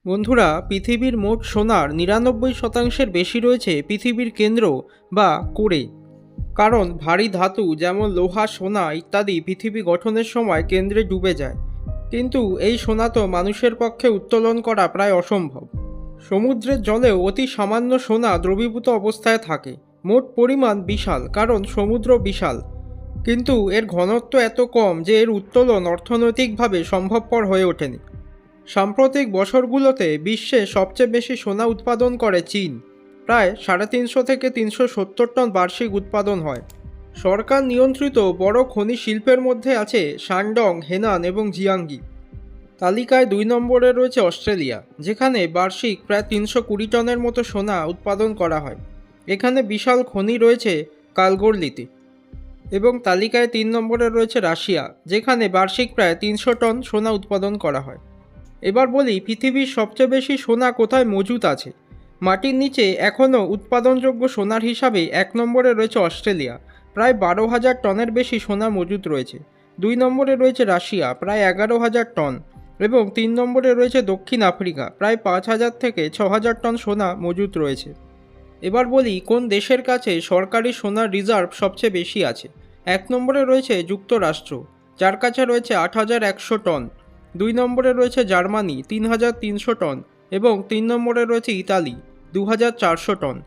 বন্ধুরা, পৃথিবীর মোট সোনার ৯৯% বেশি রয়েছে পৃথিবীর কেন্দ্র বা কোরে। কারণ ভারী ধাতু যেমন লোহা, সোনা ইত্যাদি পৃথিবী গঠনের সময় কেন্দ্রে ডুবে যায়। কিন্তু এই সোনা তো মানুষের পক্ষে উত্তোলন করা প্রায় অসম্ভব। সমুদ্রের জলেও অতি সামান্য সোনা দ্রবীভূত অবস্থায় থাকে। মোট পরিমাণ বিশাল, কারণ সমুদ্র বিশাল, কিন্তু এর ঘনত্ব এত কম যে এর উত্তোলন অর্থনৈতিকভাবে সম্ভবপর হয়ে ওঠেনি। সাম্প্রতিক বছরগুলোতে বিশ্বে সবচেয়ে বেশি সোনা উৎপাদন করে চীন। প্রায় ৩৫০ থেকে ৩৭০ টন বার্ষিক উৎপাদন হয়। সরকার নিয়ন্ত্রিত বড় খনি শিল্পের মধ্যে আছে শানডং, হেনান এবং জিয়াঙ্গি। তালিকায় ২ নম্বরে রয়েছে অস্ট্রেলিয়া, যেখানে বার্ষিক প্রায় ৩২০ টনের মতো সোনা উৎপাদন করা হয়। এখানে বিশাল খনি রয়েছে কালগোরলিতে। এবং তালিকায় ৩ নম্বরে রয়েছে রাশিয়া, যেখানে বার্ষিক প্রায় ৩০০ টন সোনা উৎপাদন করা হয়। এবার বলি পৃথিবীর সবচেয়ে বেশি সোনা কোথায় মজুত আছে। মাটির নিচে এখনও উৎপাদনযোগ্য সোনার হিসাবে ১ নম্বরে রয়েছে অস্ট্রেলিয়া, প্রায় ১২,০০০ টনের বেশি সোনা মজুত রয়েছে। ২ নম্বরে রয়েছে রাশিয়া, প্রায় ১১,০০০ টন। এবং ৩ নম্বরে রয়েছে দক্ষিণ আফ্রিকা, প্রায় ৫,০০০ থেকে ৬,০০০ টন সোনা মজুত রয়েছে। এবার বলি কোন দেশের কাছে সরকারি সোনার রিজার্ভ সবচেয়ে বেশি আছে। ১ নম্বরে রয়েছে যুক্তরাষ্ট্র, যার কাছে রয়েছে ৮,১০০ টন। ২ নম্বরে রয়েছে জার্মানি, ৩,৩০০ টন। এবং ৩ নম্বরে রয়েছে ইতালি, ২,৪০০ টন।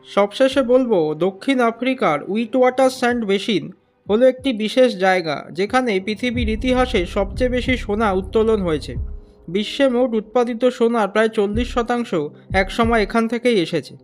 সবশেষে বলবো, দক্ষিণ আফ্রিকার উইটওয়াটার স্যান্ড বেসিন হলো একটি বিশেষ জায়গা, যেখানে পৃথিবীর ইতিহাসে সবচেয়ে বেশি সোনা উত্তোলন হয়েছে। বিশ্বে মোট উৎপাদিত সোনার প্রায় ৪০% একসময় এখান থেকেই এসেছে।